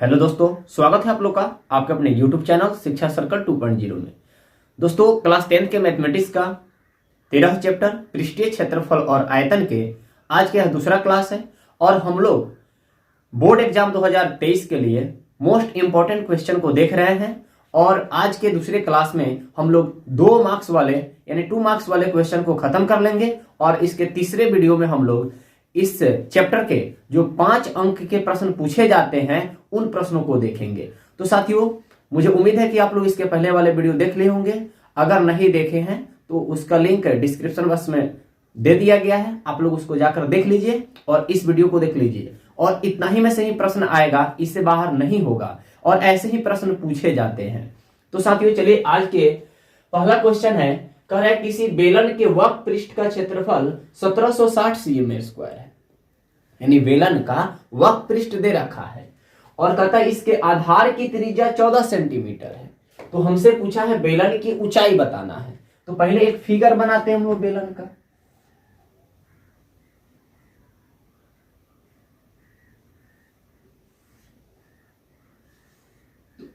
Hello दोस्तों, स्वागत है आप लोग का आपके अपने YouTube चैनल शिक्षा सर्कल 2.0 में। दोस्तों, क्लास 10 के मैथमेटिक्स का 13 चैप्टर पृष्ठीय क्षेत्रफल और आयतन के आज के यह दूसरा क्लास है और हम लोग बोर्ड एग्जाम 2023 के लिए मोस्ट इंपॉर्टेंट क्वेश्चन को देख रहे हैं। और आज के दूसरे क्लास में हम लोग 2 मार्क्स वाले यानी 2 मार्क्स वाले क्वेश्चन को खत्म कर लेंगे और इसके तीसरे वीडियो में हम लोग इस चैप्टर के जो 5 अंक के प्रश्न पूछे जाते हैं उन प्रश्नों को देखेंगे। तो साथियों, मुझे उम्मीद है कि आप लोग इसके पहले वाले वीडियो देख लिए होंगे। अगर नहीं देखे हैं तो उसका लिंक डिस्क्रिप्शन बॉक्स में दे दिया गया है, आप लोग उसको जाकर देख लीजिए और इस वीडियो को देख लीजिए। और इतना ही में से ही प्रश्न आएगा, इससे बाहर नहीं होगा और ऐसे ही प्रश्न पूछे जाते हैं। तो साथियों, चलिए आज के पहला क्वेश्चन है, कह रहा है किसी बेलन के वक्र पृष्ठ का क्षेत्रफल 1760 cm स्क्वायर है। यानी बेलन का वक्र पृष्ठ दे रखा है और कहता है इसके आधार की त्रिज्या 14 सेंटीमीटर है। तो हमसे पूछा है बेलन की ऊंचाई बताना है। तो पहले एक फिगर बनाते हैं हम लोग बेलन का।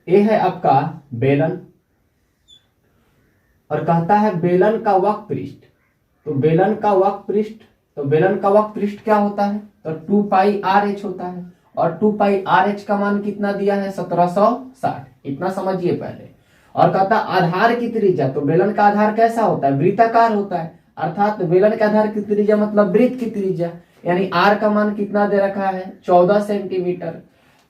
ये है आपका बेलन और कहता है बेलन का वक्र पृष्ठ। तो बेलन का वक्र पृष्ठ क्या होता है? तो 2 पाई आर एच होता है और 2 पाई आर एच का मान कितना दिया है? 1760। इतना समझिए पहले। और कहता आधार की त्रिज्या, तो बेलन का आधार कैसा होता है? वृत्ताकार होता है, अर्थात बेलन के आधार की त्रिज्या मतलब वृत्त की त्रिज्या, यानी आर का मान कितना दे रखा है? 14 सेंटीमीटर।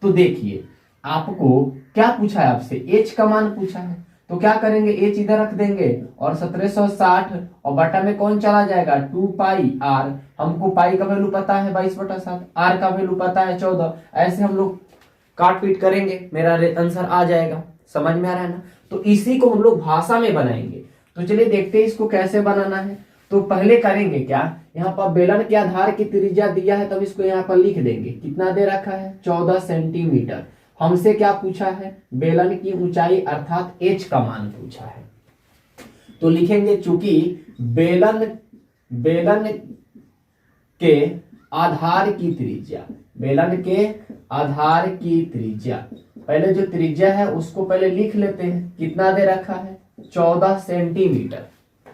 तो देखिए आपको क्या पूछा है, आपसे एच का मान पूछा है। तो क्या करेंगे, एच इधर रख देंगे और 1760 और बटा में कौन चला जाएगा? 2 पाई आर। हमको पाई का वैल्यू पता है 22/7, आर का वैल्यू पता है 14। ऐसे हम लोग काट पीट करेंगे, मेरा आंसर आ जाएगा। समझ में आ रहा है ना? तो इसी को हम लोग भाषा में बनाएंगे। तो चलिए देखते हैं इसको कैसे बनाना है। तो पहले करेंगे क्या, यहाँ पर बेलन के आधार की त्रिज्या दिया है, तब इसको यहाँ पर लिख देंगे। कितना दे रखा है? 14 सेंटीमीटर। हमसे क्या पूछा है? बेलन की ऊंचाई अर्थात एच का मान पूछा है। तो लिखेंगे चूंकि बेलन के आधार की त्रिज्या, पहले जो त्रिज्या है उसको पहले लिख लेते हैं। कितना दे रखा है? 14 सेंटीमीटर।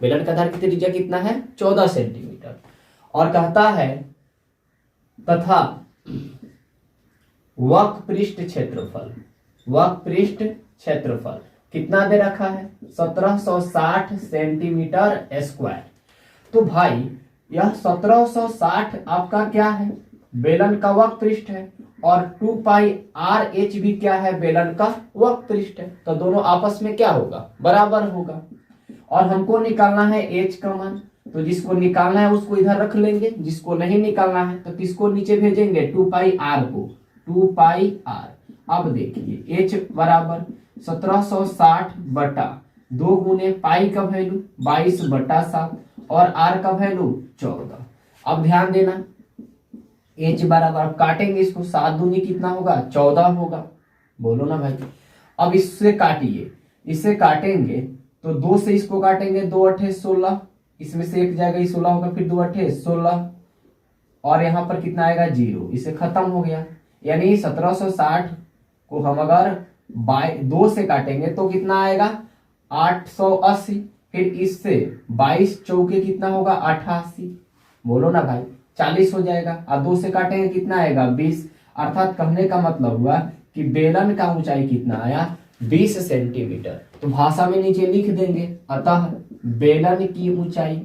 बेलन के आधार की त्रिज्या कितना है? 14 सेंटीमीटर। और कहता है तथा वक्र पृष्ठ क्षेत्रफल कितना दे रखा है? 1760 सेंटीमीटर स्क्वायर। तो भाई यह 1760 आपका क्या है? बेलन का वक्र पृष्ठ है और 2 पाई आर एच भी क्या है? बेलन का वक्र पृष्ठ है। तो दोनों आपस में क्या होगा? बराबर होगा। और हमको निकालना है एच का मान। तो जिसको निकालना है उसको इधर रख लेंगे, जिसको नहीं निकालना है तो किसको नीचे भेजेंगे? 2 पाई आर को। 2 पाई आर। अब देखिए एच बराबर 1760 बटा 2 गुने पाई का वैल्यू 22/7 और आर का वैल्यू 14। अब ध्यान देना, एच बराबर काटेंगे इसको, 7 दूनी कितना होगा? 14 होगा। बोलो ना भाई। अब इससे काटिए, इससे काटेंगे तो 2 से इसको काटेंगे, 2 8 16, इसमें से एक जाएगा 16 होगा, फिर 2 8 16 और यहाँ पर कितना आएगा? 0। इसे खत्म हो गया। यानी 1760 को हम अगर 2 से काटेंगे तो कितना आएगा? 880। फिर इससे 22 चौके कितना होगा? 88। बोलो ना भाई, 40 हो जाएगा। और 2 से काटेंगे कितना आएगा? 20। अर्थात कहने का मतलब हुआ कि बेलन का ऊंचाई कितना आया? 20 सेंटीमीटर। तो भाषा में नीचे लिख देंगे, अतः बेलन की ऊंचाई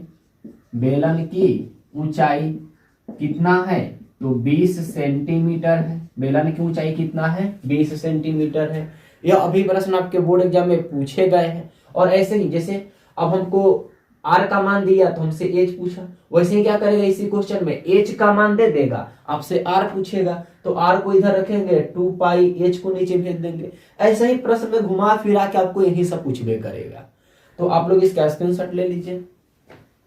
कितना है? तो 20 सेंटीमीटर है। बेलन की ऊंचाई कितना है? 20 सेंटीमीटर है। यह अभी प्रश्न आपके बोर्ड एग्जाम में पूछे गए हैं। और ऐसे ही जैसे अब हमको आर का मान दिया तो हमसे एच पूछा, वैसे ही क्या करेगा इसी क्वेश्चन में? एच का मान दे देगा, आपसे आर पूछेगा तो आर को इधर रखेंगे, 2 पाई एच को नीचे भेज देंगे। ऐसे ही प्रश्न में घुमा फिरा के आपको यही सब पूछबे करेगा। तो आप लोग इसका स्क्रीनशॉट ले लीजिए।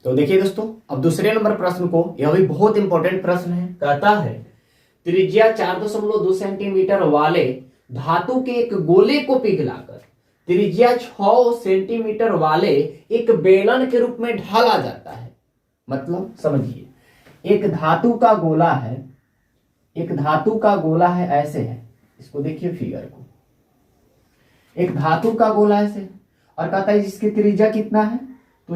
तो देखिए दोस्तों, अब दूसरे नंबर प्रश्न को, यह भी बहुत इंपॉर्टेंट प्रश्न है। कहता है त्रिज्या 4.2 सेंटीमीटर वाले धातु के एक गोले को पिघलाकर त्रिज्या 6 सेंटीमीटर वाले एक बेलन के रूप में ढाला जाता है। मतलब समझिए, एक धातु का गोला है, एक धातु का गोला है, ऐसे है, इसको देखिए फिगर को, एक धातु का गोला ऐसे और कहता है जिसकी त्रिज्या कितना है, तो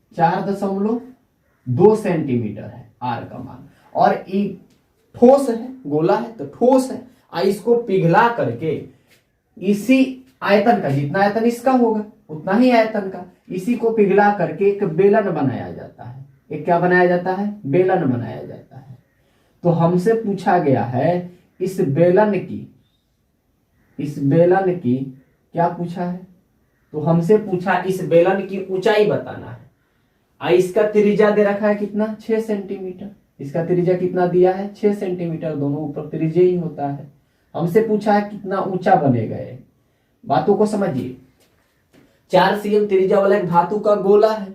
4.2 सेंटीमीटर है आर का मान, और ठोस है, गोला है तो ठोस है। इसको पिघला करके इसी आयतन का, जितना आयतन इसका होगा उतना ही आयतन का, इसी को पिघला करके एक बेलन बनाया जाता है। एक क्या बनाया जाता है, बेलन बनाया जाता है। तो हमसे पूछा गया है इस बेलन की क्या पूछा है, तो हमसे पूछा इस बेलन की ऊंचाई बताना है। इसका त्रिज्या दे रखा है कितना, 6 सेंटीमीटर। इसका त्रिज्या कितना दिया है, 6 सेंटीमीटर, दोनों ऊपर त्रिज्या ही होता है। हमसे पूछा है कितना ऊंचा बनेगा ये। बातों को समझिए, 4 cm त्रिज्या वाला एक धातु का गोला है।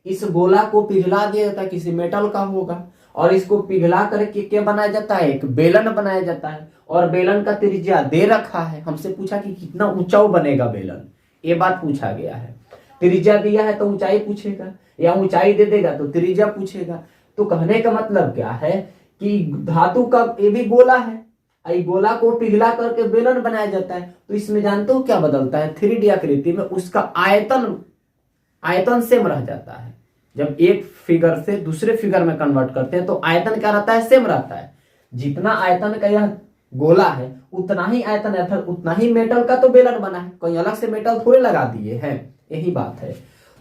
इस गोला को पिघला दिया जाता है, किसी मेटल का होगा, और इसको पिघला करके क्या बनाया जाता है, एक बेलन बनाया जाता है। और बेलन का त्रिज्या दे रखा है। हमसे पूछा कि कितना ऊंचा बनेगा बेलन, ये बात पूछा गया है। त्रिज्या दिया है तो ऊंचाई पूछेगा, या ऊंचाई दे देगा तो त्रिज्या पूछेगा। तो कहने का मतलब क्या है कि धातु का ये भी गोला है, गोला को पिघला करके बेलन बनाया जाता है। तो इसमें जानते हो क्या बदलता है, 3D आकृति में उसका आयतन सेम रह जाता है। जब एक फिगर से दूसरे फिगर में कन्वर्ट करते हैं तो आयतन क्या रहता है, सेम रहता है। जितना आयतन का यह गोला है उतना ही आयतन है, उतना ही मेटल का तो बेलन बना है, कोई अलग से मेटल थोड़े लगा दिए हैं, यही बात है।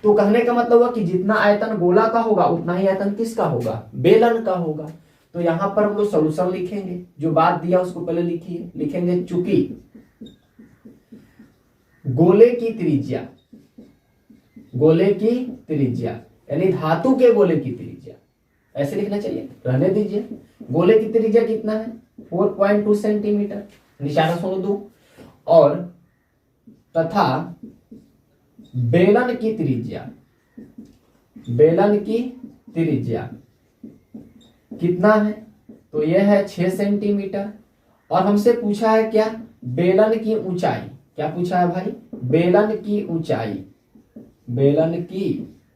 तो कहने का मतलब हुआ कि जितना आयतन गोला का होगा उतना ही आयतन किसका होगा, बेलन का होगा। तो यहां पर हम लोग सोल्यूशन लिखेंगे, जो बात दिया उसको पहले लिखिए। लिखेंगे चूंकि गोले की त्रिज्या यानी धातु के गोले की त्रिज्या, ऐसे लिखना चाहिए, रहने दीजिए। गोले की त्रिज्या कितना है, 4.2 सेंटीमीटर, निशाना छोड़ दो। और तथा बेलन की त्रिज्या कितना है, तो यह है 6 सेंटीमीटर। और हमसे पूछा है क्या, बेलन की ऊंचाई। क्या पूछा है भाई, बेलन की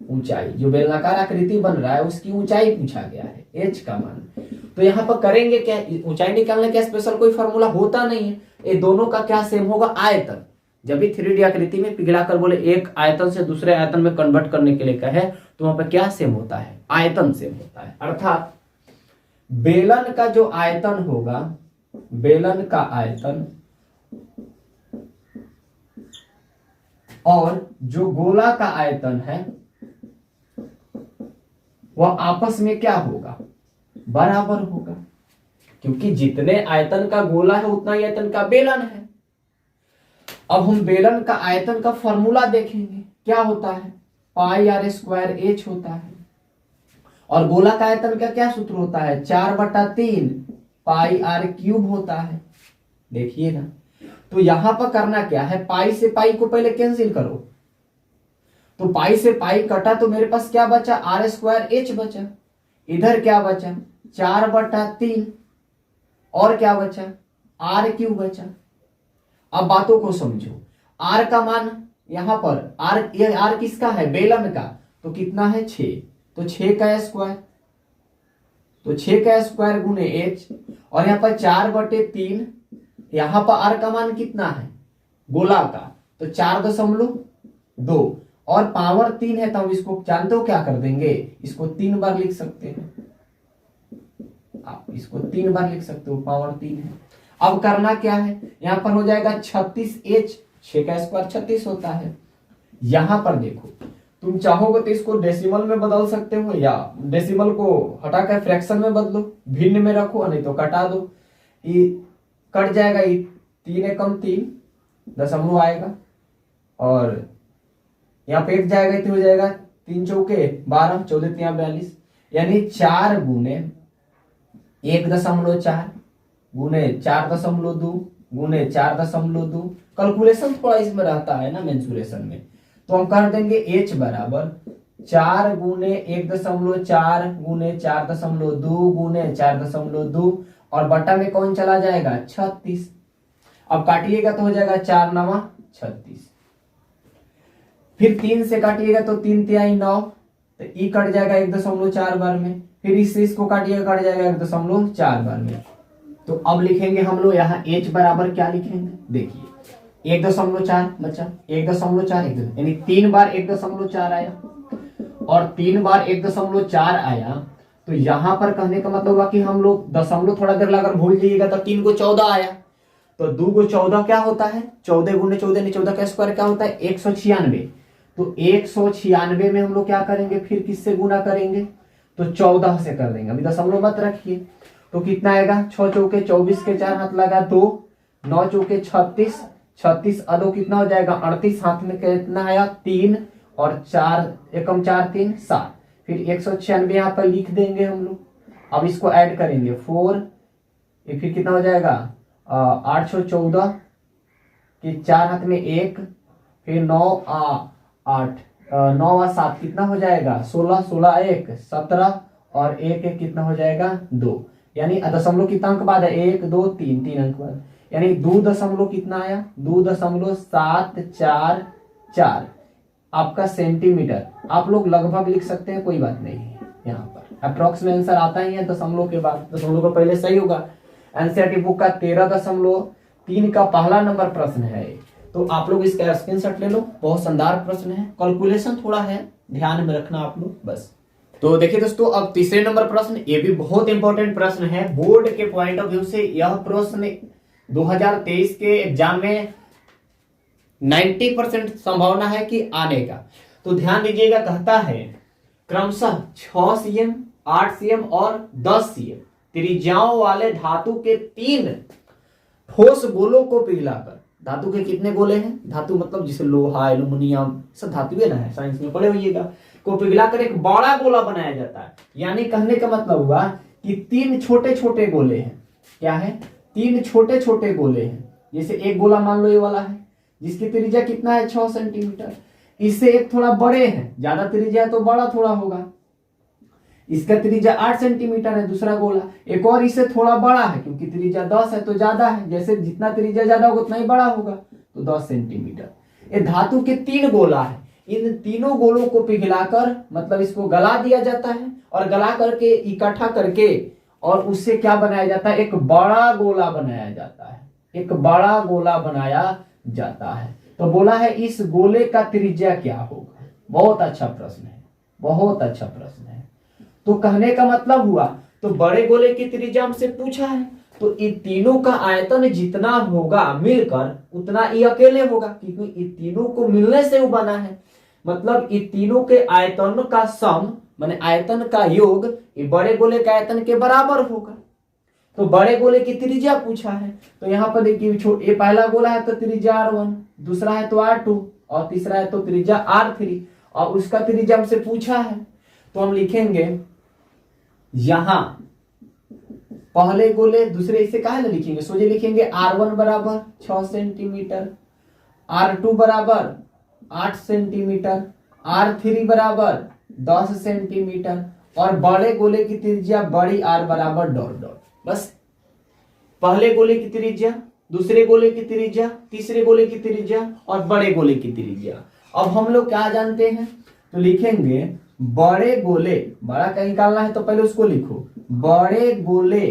ऊंचाई, जो बेलनाकार आकृति बन रहा है उसकी ऊंचाई पूछा गया है, एच का मान। तो यहाँ पर करेंगे क्या, ऊंचाई निकालने का स्पेशल कोई फॉर्मूला होता नहीं है। ये दोनों का क्या सेम होगा, आयतन। जब भी 3D आकृति में पिघला कर बोले एक आयतन से दूसरे आयतन में कन्वर्ट करने के लिए कहे, तो वहां पर क्या सेम होता है, आयतन सेम होता है। अर्थात बेलन का जो आयतन होगा, बेलन का आयतन और जो गोला का आयतन है वह आपस में क्या होगा, बराबर होगा। क्योंकि जितने आयतन का गोला है उतना ही आयतन का बेलन है। अब हम बेलन का आयतन का फॉर्मूला देखेंगे, क्या होता है, πr² होता है। और गोला का आयतन का क्या सूत्र होता है, 4/3 πr³ होता है। देखिए ना, तो यहां पर करना क्या है, पाई से पाई को पहले कैंसिल करो, तो पाई से पाई कटा तो मेरे पास क्या बचा, r² बचा। इधर क्या बचा, 4/3, और क्या बचा, r³ बचा। अब बातों को समझो, r का मान यहां पर r किसका है, बेलन का, तो कितना है 6, तो 6 का स्क्वायर, तो 6 का स्क्वायर गुने h, और यहां पर 4/3, यहां पर r का मान कितना है गोला का, तो 4.2, और पावर 3 है तो हम इसको जानते हो क्या कर देंगे, इसको 3 बार लिख सकते हैं। आप इसको 3 बार लिख सकते हो, पावर 3 है। अब करना क्या है, यहां पर हो जाएगा 36h, 6 का स्क्वायर 36 होता है। यहां पर देखो, तुम चाहोगे तो इसको डेसिमल में बदल सकते हो, या डेसिमल को हटाकर फ्रैक्शन में बदलो, भिन्न में रखो, नहीं तो कटा दो, ये कट जाएगा, ये 3 एकम 3 दशमलव आएगा, और यहाँ पे एक जाएगा तो हो जाएगा 3 चौके 12, 14 3 42, यानी 4 गुने 1.4 गुने 4.2 गुने 4.2। कैलकुलेशन थोड़ा इसमें रहता है ना मेंसुरेशन में, तो हम कर देंगे h बराबर 4 गुने 1.4 गुने 4.2 गुने 4.2, और बटा में कौन चला जाएगा, 36। अब काटिएगा तो हो जाएगा 4 9 36, फिर 3 से काटिएगा तो 3 3 9, तो ई कट जाएगा 1.4 बार में, फिर इसको काटिएगा कट जाएगा 1.4 बार में, तो अब लिखेंगे हम लोग यहाँ h बराबर क्या लिखेंगे, देखिए 1.4 बच्चा 1.4 यानी 3 बार 1.4 आया और 3 बार 1.4 आया। तो यहाँ पर कहने का मतलब हुआ कि हम लोग दशमलव थोड़ा देर अगर भूल जाइएगा तो 3 को 14 आया, तो 2 को 14 क्या होता है, 14 गुने 14 14 का स्क्वायर क्या होता है 196। तो 196 में हम लोग क्या करेंगे, फिर किससे गुना करेंगे, तो 14 से कर देंगे। अभी दशमलव मत रखिए, तो कितना आएगा 6 चौके 24 के 4 हाथ लगा 2, 9 चौके 36, 36 अदो कितना हो जाएगा 38, हाथ में कितना आया 3 और 4 एकम 4 3 7, फिर 196 यहाँ पर लिख देंगे हम लोग। अब इसको ऐड करेंगे 4, फिर कितना हो जाएगा 8 6 14 के 4 हाथ में 1, फिर 9 8 9 और 7 कितना हो जाएगा 16, 16 1 17 और 1 1 कितना हो जाएगा 2, यानी दशमलव कितना अंक बाद है 1 2 3 3 अंक बाद, यानी 2 दशमलव कितना आया 2.744 आपका सेंटीमीटर। आप लोग लगभग लिख सकते हैं, कोई बात नहीं है, यहाँ पर अप्रोक्स में आंसर आता ही है दशमलव के बाद, दशमलव को पहले सही होगा। एनसीईआरटी बुक का 13.3 का पहला नंबर प्रश्न है, तो आप लोग इसका स्क्रीनशॉट ले लो, बहुत शानदार प्रश्न है, कैलकुलेशन थोड़ा है ध्यान में रखना आप लोग बस। तो देखिए दोस्तों, अब तीसरे नंबर प्रश्न, ये भी बहुत इंपॉर्टेंट प्रश्न है बोर्ड के पॉइंट ऑफ व्यू से। यह प्रश्न 2023 के एग्जाम में 90% संभावना है कि आने का, तो ध्यान दीजिएगा। कहता है क्रमशः 6 cm, 8 cm और 10 cm त्रिज्याओं वाले धातु के 3 ठोस गोलों को पिघलाकर, धातु के कितने गोले हैं, धातु मतलब जिसे लोहा एल्युमिनियम सब धातु है ना, साइंस में पढ़े होइएगा, को पिघलाकर एक बड़ा गोला बनाया जाता है। यानी कहने का मतलब हुआ कि 3 छोटे छोटे गोले हैं, क्या है 3 छोटे छोटे गोले हैं। जैसे एक गोला मान लो ये वाला है जिसकी त्रिज्या कितना है 6 सेंटीमीटर, इससे एक थोड़ा बड़े हैं, ज्यादा त्रिज्या तो बड़ा थोड़ा होगा, इसका त्रिज्या 8 सेंटीमीटर है दूसरा गोला, एक और इससे थोड़ा बड़ा है क्योंकि त्रिज्या 10 है तो ज्यादा है, जैसे जितना त्रिज्या ज्यादा होगा उतना ही बड़ा होगा, तो 10 सेंटीमीटर। ये धातु के 3 गोला है, इन तीनों गोलों को पिघलाकर मतलब इसको गला दिया जाता है और गला करके इकट्ठा करके और उससे क्या बनाया जाता है, एक बड़ा गोला बनाया जाता है, एक बड़ा गोला बनाया जाता है। तो बोला है इस गोले का त्रिज्या क्या होगा। बहुत अच्छा प्रश्न है, बहुत अच्छा प्रश्न है। तो कहने का मतलब हुआ, तो बड़े गोले की त्रिज्या हमसे पूछा है, तो इन तीनों का आयतन जितना होगा मिलकर उतना ये अकेले होगा, क्योंकि इन तीनों को मिलने से वो बना है, मतलब इन तीनों के आयतन का सम माने आयतन का योग ये बड़े गोले के आयतन के बराबर होगा। तो बड़े गोले की त्रिज्या पूछा है, तो यहाँ पर देखिए ये पहला गोला है तो त्रिज्या R1, दूसरा है तो R2 और तीसरा है तो त्रिज्या R3 और उसका त्रिज्या हमसे पूछा है। तो हम लिखेंगे यहां पहले गोले दूसरे इसे कहा ना लिखेंगे, सोचे लिखेंगे R1 बराबर 6 सेंटीमीटर, R2 बराबर 8 सेंटीमीटर, R3 बराबर 10 सेंटीमीटर और बड़े गोले की त्रिज्या बड़ी R बराबर डॉट डॉट। बस पहले गोले की त्रिज्या, दूसरे गोले की त्रिज्या, तीसरे गोले की त्रिज्या और बड़े गोले की त्रिज्या। अब हम लोग क्या जानते हैं, तो लिखेंगे बड़े गोले, बड़ा का निकालना है तो पहले उसको लिखो, बड़े गोले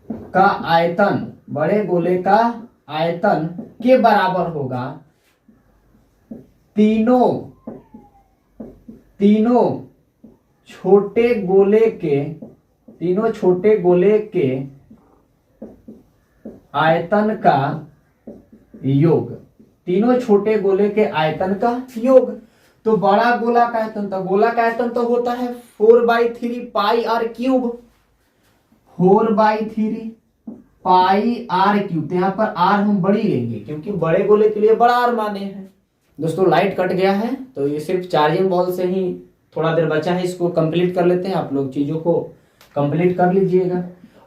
का आयतन, बड़े गोले का आयतन के बराबर होगा तीनों छोटे गोले के आयतन का योग, तीनों छोटे गोले के आयतन का योग। तो बड़ा गोला का आयतन, तो गोला का आयतन तो होता है 4/3 pi R cube, 4/3 pi R cube. तो यहाँ पर आर हम बड़ी लेंगे क्योंकि बड़े गोले के लिए बड़ा आर माने हैं। दोस्तों लाइट कट गया है तो ये सिर्फ चार्जिंग बॉल से ही थोड़ा देर बचा है, इसको कंप्लीट कर लेते हैं, आप लोग चीजों को कंप्लीट कर लीजिएगा।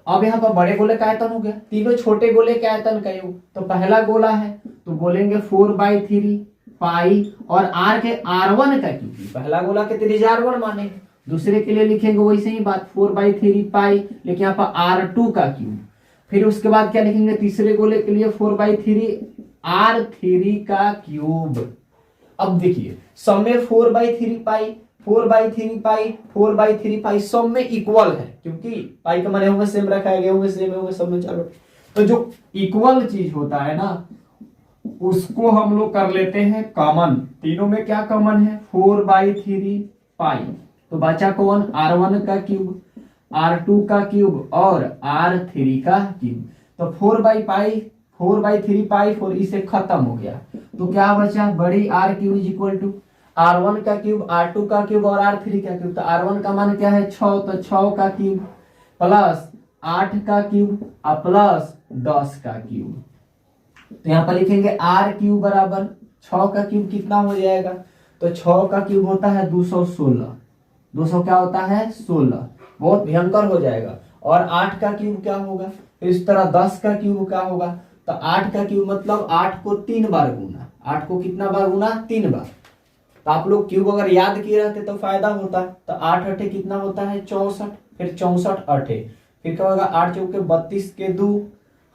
अब यहाँ पर बड़े गोले का आयतन हो गया, तीनों छोटे गोले के आयतन का योग। तो पहला गोला है तो बोलेंगे 4/3 पाई और आर के R1 का क्यूब, पहला गोला के त्रिज्या R1 माने, दूसरे के लिए लिखेंगे वैसे ही बात 4/3 पाई, लेकिन यहाँ पर R2 का क्यूब। फिर उसके बाद क्या लिखेंगे, तीसरे गोले के लिए 4/3 R3 का क्यूब। अब देखिए सब में 4/3 पाई 4/3 पाई सब में इक्वल है, क्योंकि पाई का माने होंगे सेम रखा है, होंगे सेम होंगे सब में। चलो तो जो इक्वल चीज होता है ना उसको हम लोग कर लेते हैं कॉमन। तीनों में क्या कॉमन है? 4/3 पाई। तो बचा कौन? R1 का क्यूब, R2 का क्यूब और R3 का क्यूब। तो 4/3 पाई 4 इसे खत्म हो गया। तो क्या बचा? बड़ी R cube is equal to R1 का क्यूब, R2 का क्यूब और R3 का क्यूब। तो R1 का मान क्या है? 6, तो 6 का क्यूब प्लस 8 का क्यूब और प्लस 10 का क्यूब। तो यहाँ पर लिखेंगे R क्यूब बराबर 6 का क्यूब कितना हो जाएगा? तो 6 का क्यूब होता है 216। 200 क्या होता है? 16। बहुत भयंकर हो जाएगा। और 8 का क्यूब क्या होगा? तो इस तरह 10 का क्यूब क्या होगा? तो 8 का क्यूब मतलब 8 को 3 बार गुना। 8 को कितना बार गुना? 3 बार। तो आप लोग क्यूब अगर याद किए रहते तो फायदा होता। तो 8 अठे कितना होता है? 64। फिर 64 अठे, फिर क्या होगा? 8 चौके 32 के 2,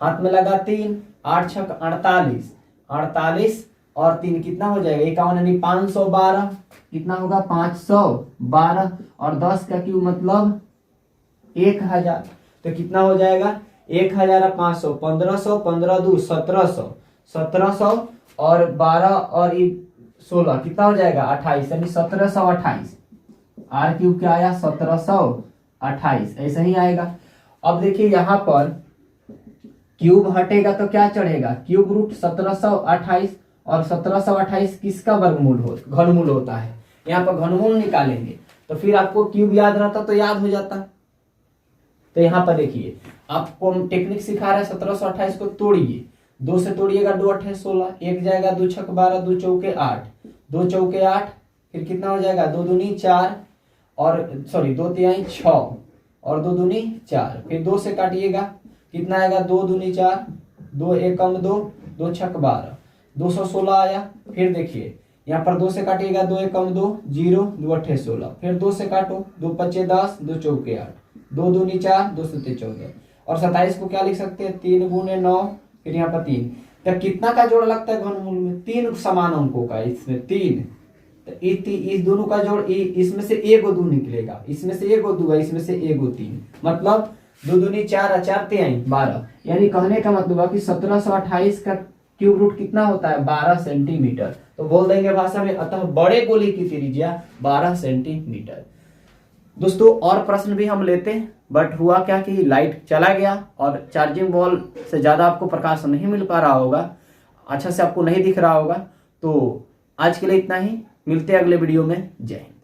हाथ में लगा 3, 8 छक 48, 48 और 3 कितना हो जाएगा? 51 यानी 512। कितना होगा? 512 और 10 का क्यूब मतलब 1000। तो कितना हो जाएगा? 1500, 1500, 15 2 1700, 1700 और 12 और 16 कितना हो जाएगा? 28 यानी 1728। R क्यूब क्या आया? 1728 ऐसा ही आएगा। अब देखिए यहाँ पर क्यूब हटेगा तो क्या चढ़ेगा? क्यूब रूट 1728 और 1728 किसका घनमूल होता है। यहाँ पर घनमूल निकालेंगे तो फिर आपको क्यूब याद रहता तो याद हो जाता। तो यहाँ पर देखिए आपको हम टेक्निक सिखा रहे हैं। 1728 को तोड़िए, 2 से तोड़िएगा 2 अठे 16, 1 जाएगा 2 छक 12, 2 चौके 8, 2 चौके 8, फिर कितना हो जाएगा? 2 दूनी 4 और 2 तिहाई 6 और 2 दूनी 4, फिर 2 से काटिएगा कितना आएगा? 2 दूनी 4, 2 एकम 2, 2 छक 12, 216 आया। फिर देखिए यहाँ पर 2 से काटिएगा 2 एकम 2, 0, 2 अठे 16, फिर 2 से काटो, 2 पचे 10, 2 चौके 8, 2 दूनी 4, 2 सत्ते 14 और 27 को क्या लिख सकते हैं? 3 गुने 9, फिर यहाँ पर 3। तो कितना का जोड़ लगता है घनमूल में? 3 समान अंकों का, इसमें 3। तो इस दोनों का जोड़ इसमें से एगो 2 निकलेगा, इसमें से एगो 2 है, इसमें से एगो 3, मतलब 2 दूनी 4 4 तिहाई 12। यानी कहने का मतलब है कि 1728 का क्यूब रूट कितना होता है? 12 सेंटीमीटर। तो बोल देंगे भाषा में, अतः बड़े गोले की त्रिज्या 12 सेंटीमीटर। दोस्तों और प्रश्न भी हम लेते हैं, बट हुआ क्या कि लाइट चला गया और चार्जिंग बॉल से ज्यादा आपको प्रकाश नहीं मिल पा रहा होगा, अच्छा से आपको नहीं दिख रहा होगा। तो आज के लिए इतना ही, मिलते हैं अगले वीडियो में। जय हिंद।